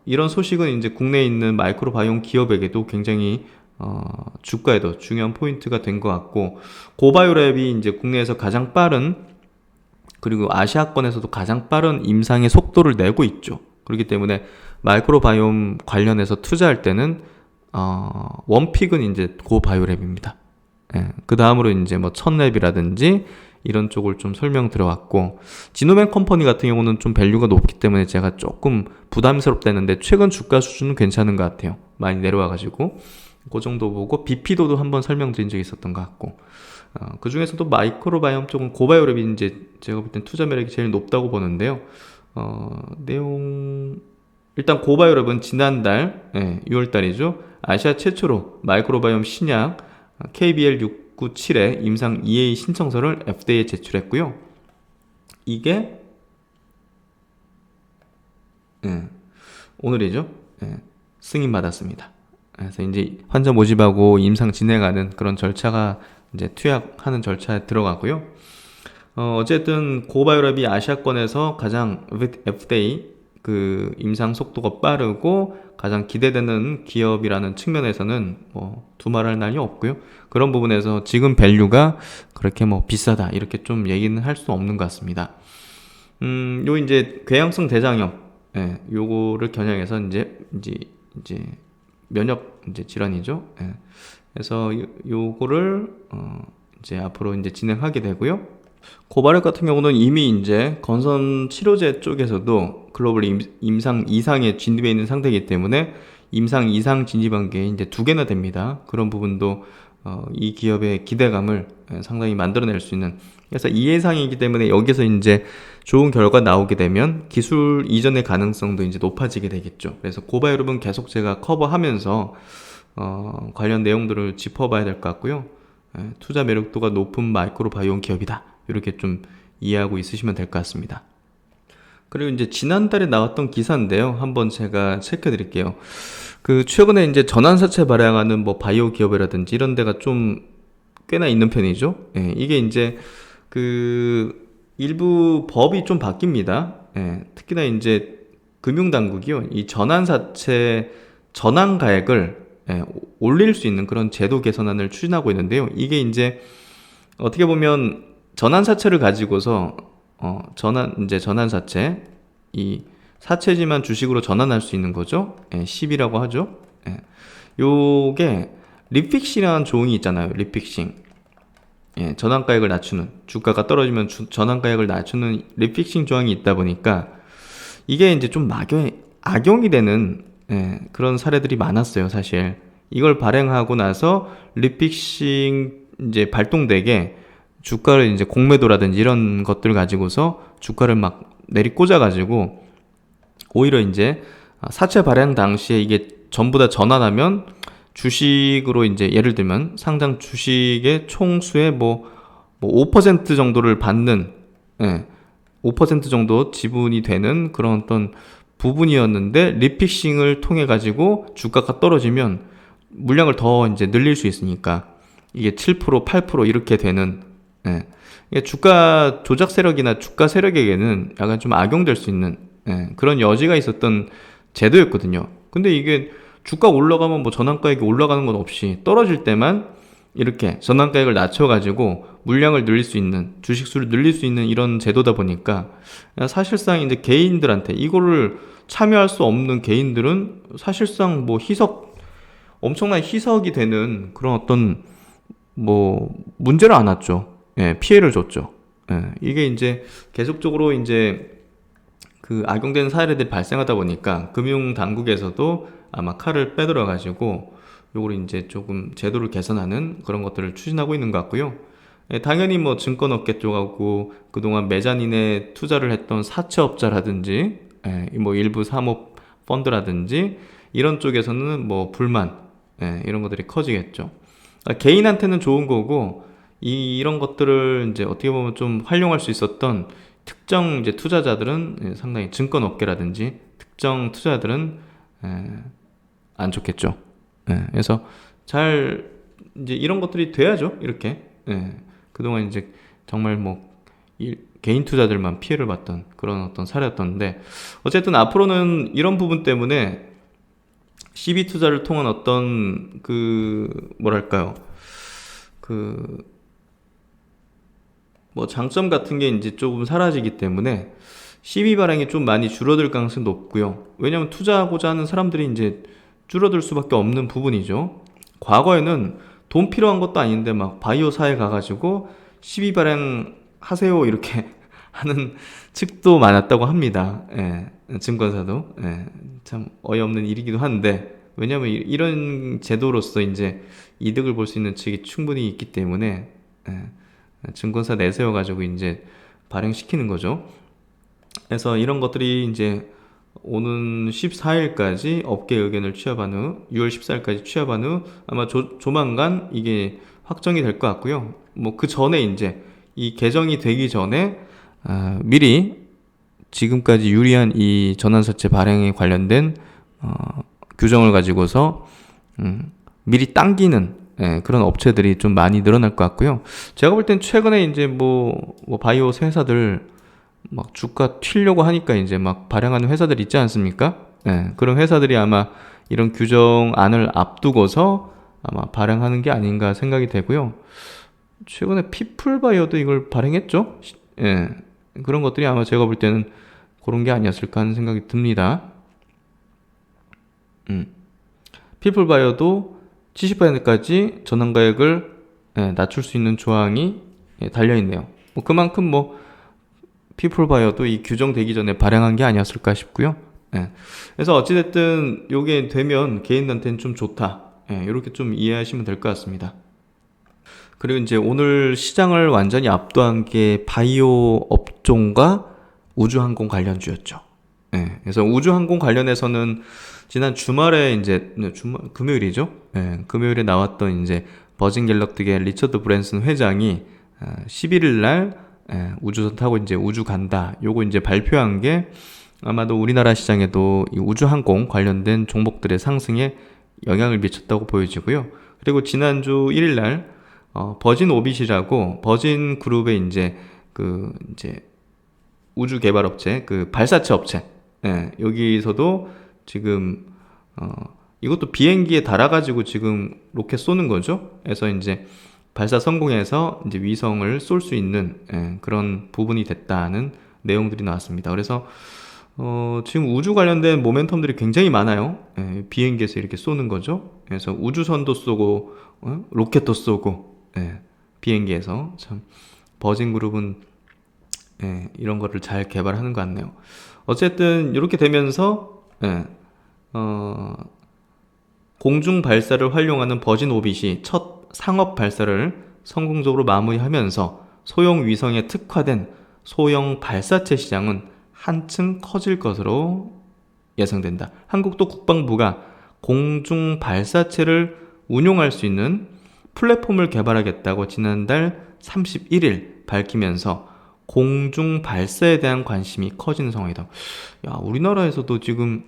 이런 소식은 이제 국내에 있는 마이크로바이옴 기업에게도 굉장히 주가에도 중요한 포인트가 된 것 같고, 고바이오랩이 이제 국내에서 가장 빠른, 그리고 아시아권에서도 가장 빠른 임상의 속도를 내고 있죠. 그렇기 때문에 마이크로바이옴 관련해서 투자할 때는 원픽은 이제 고바이오랩입니다. 그 다음으로 이제 뭐 천랩이라든지 이런 쪽을 좀 설명 들어왔고, 지노맨 컴퍼니 같은 경우는 좀 밸류가 높기 때문에 제가 조금 부담스럽다 했는데 최근 주가 수준은 괜찮은 것 같아요. 많이 내려와가지고 그 정도 보고, 비피도도 한번 설명드린 적이 있었던 것 같고, 그 중에서도 마이크로바이옴 쪽은 고바이오랩이 이제 제가 볼 땐 투자 매력이 제일 높다고 보는데요. 내용, 일단 고바이오랩은 지난달 6월달이죠. 아시아 최초로 마이크로바이옴 신약 KBL697의 임상 EA 신청서를 FDA에 제출했고요. 이게 오늘이죠. 승인받았습니다. 그래서 이제 환자 모집하고 임상 진행하는 그런 절차가 이제 투약하는 절차에 들어가고요. 어쨌든 고바이오랩이 아시아권에서 가장 FDA 그 임상 속도가 빠르고 가장 기대되는 기업이라는 측면에서는 뭐 두말할 나위 없고요. 그런 부분에서 지금 밸류가 그렇게 뭐 비싸다 이렇게 좀 얘기는 할 수 없는 것 같습니다. 요 이제 궤양성 대장염, 요거를 겨냥해서 이제 면역 이제 질환이죠. 그래서 요거를 이제 앞으로 이제 진행하게 되고요. 고바이오랩 같은 경우는 이미 이제 건선 치료제 쪽에서도 글로벌 임상 2상에 진입해 있는 상태이기 때문에 임상 2상 진입한 게 이제 2개나 됩니다. 그런 부분도 이 기업의 기대감을 상당히 만들어낼 수 있는, 그래서 2예상이기 때문에 여기서 이제 좋은 결과 나오게 되면 기술 이전의 가능성도 이제 높아지게 되겠죠. 그래서 고바이오랩은 계속 제가 커버하면서 관련 내용들을 짚어봐야 될 것 같고요. 투자 매력도가 높은 마이크로바이옴 기업이다, 이렇게 좀 이해하고 있으시면 될 것 같습니다. 그리고 이제 지난달에 나왔던 기사인데요. 한번 제가 체크해 드릴게요. 최근에 이제 전환사채 발행하는 뭐 바이오 기업이라든지 이런 데가 좀 꽤나 있는 편이죠. 이게 이제 일부 법이 좀 바뀝니다. 특히나 이제 금융당국이요, 이 전환사채 전환가액을 올릴 수 있는 그런 제도 개선안을 추진하고 있는데요. 이게 이제 어떻게 보면 전환사채를 가지고서 전환사채, 이 사채지만 주식으로 전환할 수 있는 거죠. 10이라고 하죠. 요게 리픽싱이라는 조항이 있잖아요. 리픽싱. 전환가액을 낮추는, 주가가 떨어지면 전환가액을 낮추는 리픽싱 조항이 있다 보니까 이게 이제 좀 악용이 되는 그런 사례들이 많았어요. 사실 이걸 발행하고 나서 리픽싱 이제 발동되게 주가를 이제 공매도라든지 이런 것들 가지고서 주가를 막 내리꽂아 가지고 오히려 이제 사채 발행 당시에 이게 전부 다 전환하면 주식으로 이제 예를 들면 상장 주식의 총수의 뭐 5% 정도를 받는, 5% 정도 지분이 되는 그런 어떤 부분이었는데, 리픽싱을 통해 가지고 주가가 떨어지면 물량을 더 이제 늘릴 수 있으니까 이게 7%, 8% 이렇게 되는, 주가 조작 세력이나 주가 세력에게는 약간 좀 악용될 수 있는 그런 여지가 있었던 제도였거든요. 근데 이게 주가 올라가면 뭐 전환가액이 올라가는 건 없이 떨어질 때만 이렇게 전환가액을 낮춰가지고 물량을 늘릴 수 있는, 주식수를 늘릴 수 있는 이런 제도다 보니까 사실상 이제 개인들한테 이거를 참여할 수 없는 개인들은 사실상 뭐 엄청난 희석이 되는 그런 어떤 뭐 문제를 안 왔죠. 피해를 줬죠. 이게 이제 계속적으로 이제 그 악용되는 사례들이 발생하다 보니까 금융 당국에서도 아마 칼을 빼들어 가지고 요걸 이제 조금 제도를 개선하는 그런 것들을 추진하고 있는 것 같고요. 당연히 뭐 증권업계 쪽하고 그동안 메자닌에 투자를 했던 사채업자라든지 뭐 일부 사모 펀드라든지 이런 쪽에서는 뭐 불만 이런 것들이 커지겠죠. 개인한테는 좋은 거고 이런 것들을 이제 어떻게 보면 좀 활용할 수 있었던 특정 이제 투자자들은 상당히 증권업계라든지 특정 투자자들은 안 좋겠죠. 그래서 잘 이제 이런 것들이 돼야죠. 이렇게 그동안 이제 정말 뭐 개인 투자들만 피해를 봤던 그런 어떤 사례였던데 어쨌든 앞으로는 이런 부분 때문에 CB 투자를 통한 어떤 그 뭐랄까요 그 뭐 장점 같은 게 이제 조금 사라지기 때문에 CB 발행이 좀 많이 줄어들 가능성이 높고요. 왜냐하면 투자하고자 하는 사람들이 이제 줄어들 수밖에 없는 부분이죠. 과거에는 돈 필요한 것도 아닌데 막 바이오사에 가가지고 CB 발행 하세요 이렇게 하는 측도 많았다고 합니다. 증권사도 참 어이없는 일이기도 한데 왜냐하면 이런 제도로서 이제 이득을 볼 수 있는 측이 충분히 있기 때문에 증권사 내세워 가지고 이제 발행시키는 거죠. 그래서 이런 것들이 이제 오는 14일까지 업계 의견을 취합한 후 6월 14일까지 취합한 후 아마 조만간 이게 확정이 될 것 같고요. 뭐 그 전에 이제 이 개정이 되기 전에 미리 지금까지 유리한 이 전환사채 발행에 관련된 규정을 가지고서 미리 당기는 그런 업체들이 좀 많이 늘어날 것 같고요. 제가 볼 땐 최근에 이제 뭐 바이오 회사들 막 주가 튀려고 하니까 이제 막 발행하는 회사들 있지 않습니까? 그런 회사들이 아마 이런 규정안을 앞두고서 아마 발행하는 게 아닌가 생각이 되고요. 최근에 피플바이오도 이걸 발행했죠? 그런 것들이 아마 제가 볼 때는 그런 게 아니었을까 하는 생각이 듭니다. 피플바이오도 70%까지 전환가액을 낮출 수 있는 조항이 달려있네요. 뭐 그만큼 뭐 피플바이오도 이 규정되기 전에 발행한 게 아니었을까 싶고요. 그래서 어찌됐든 요게 되면 개인한테는 좀 좋다. 이렇게 좀 이해하시면 될 것 같습니다. 그리고 이제 오늘 시장을 완전히 압도한 게 바이오 업종과 우주항공 관련주였죠. 그래서 우주항공 관련해서는 지난 주말에 이제 금요일이죠. 금요일에 나왔던 이제 버진 갤럭틱의 리처드 브랜슨 회장이 11일 날 우주선 타고 이제 우주 간다. 요거 이제 발표한 게 아마도 우리나라 시장에도 이 우주항공 관련된 종목들의 상승에 영향을 미쳤다고 보여지고요. 그리고 지난주 1일 날 버진 오빗이라고 버진 그룹의 이제 그 이제 우주 개발 업체, 그 발사체 업체, 여기서도 지금 이것도 비행기에 달아가지고 지금 로켓 쏘는 거죠. 그래서 이제 발사 성공해서 이제 위성을 쏠 수 있는 그런 부분이 됐다는 내용들이 나왔습니다. 그래서 지금 우주 관련된 모멘텀들이 굉장히 많아요. 비행기에서 이렇게 쏘는 거죠. 그래서 우주선도 쏘고 로켓도 쏘고 비행기에서 참 버진 그룹은 이런 거를 잘 개발하는 것 같네요. 어쨌든 이렇게 되면서 공중 발사를 활용하는 버진 오빗이 첫 상업 발사를 성공적으로 마무리하면서 소형 위성에 특화된 소형 발사체 시장은 한층 커질 것으로 예상된다. 한국도 국방부가 공중 발사체를 운용할 수 있는 플랫폼을 개발하겠다고 지난달 31일 밝히면서 공중 발사에 대한 관심이 커지는 상황이다. 야, 우리나라에서도 지금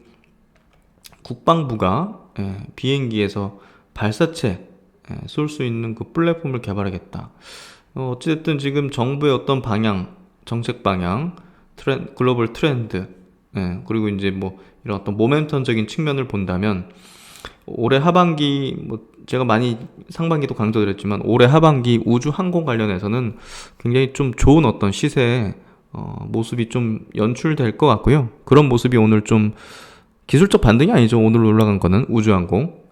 국방부가 비행기에서 발사체 쏠 수 있는 그 플랫폼을 개발하겠다. 어찌됐든 지금 정부의 어떤 방향, 정책 방향, 글로벌 트렌드, 그리고 이제 뭐 이런 어떤 모멘텀적인 측면을 본다면 올해 하반기 뭐 제가 많이 상반기도 강조드렸지만 올해 하반기 우주 항공 관련해서는 굉장히 좀 좋은 어떤 시세의 모습이 좀 연출될 것 같고요. 그런 모습이 오늘 좀 기술적 반등이 아니죠. 오늘 올라간 거는 우주 항공,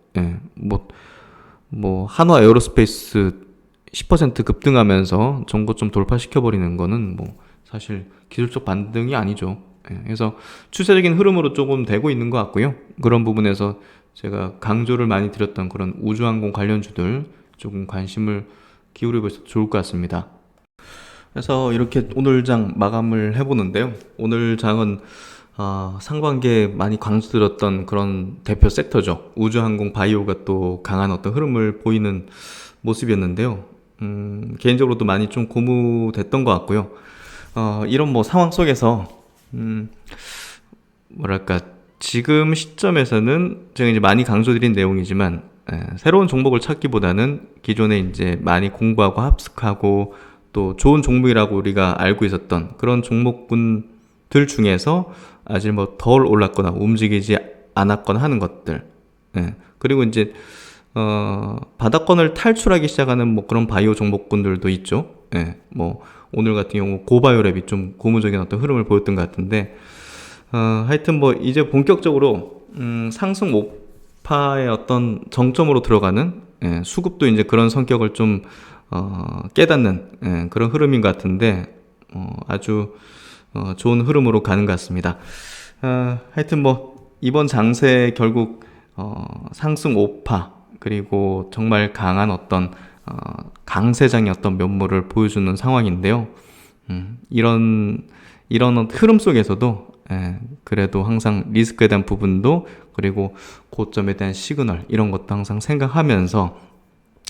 뭐 한화 에어로스페이스 10% 급등하면서 전고점 돌파시켜버리는 거는 뭐 사실 기술적 반등이 아니죠. 예, 그래서 추세적인 흐름으로 조금 되고 있는 것 같고요. 그런 부분에서 제가 강조를 많이 드렸던 그런 우주항공 관련주들 조금 관심을 기울여 보셔도 좋을 것 같습니다. 그래서 이렇게 오늘 장 마감을 해보는데요. 오늘 장은 상반기에 많이 강조드렸던 그런 대표 섹터죠. 우주항공 바이오가 또 강한 어떤 흐름을 보이는 모습이었는데요. 개인적으로도 많이 좀 고무됐던 것 같고요. 이런 뭐 상황 속에서 뭐랄까 지금 시점에서는 제가 이제 많이 강조드린 내용이지만 새로운 종목을 찾기보다는 기존에 이제 많이 공부하고 합숙하고 또 좋은 종목이라고 우리가 알고 있었던 그런 종목군들 중에서 아직 뭐 덜 올랐거나 움직이지 않았거나 하는 것들. 그리고 이제 바닥권을 탈출하기 시작하는 뭐 그런 바이오 종목군들도 있죠. 뭐 오늘 같은 경우 고바이오랩이 좀 고무적인 어떤 흐름을 보였던 것 같은데 하여튼 뭐 이제 본격적으로 상승 오파의 어떤 정점으로 들어가는 수급도 이제 그런 성격을 좀 깨닫는 그런 흐름인 것 같은데 아주 좋은 흐름으로 가는 것 같습니다. 하여튼 뭐 이번 장세 결국 상승 오파 그리고 정말 강한 어떤 강세장의 어떤 면모를 보여주는 상황인데요. 이런 흐름 속에서도 그래도 항상 리스크에 대한 부분도 그리고 고점에 대한 시그널 이런 것도 항상 생각하면서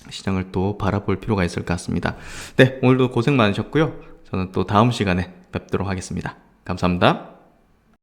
시장을 또 바라볼 필요가 있을 것 같습니다. 네, 오늘도 고생 많으셨고요. 저는 또 다음 시간에 뵙도록 하겠습니다. 감사합니다.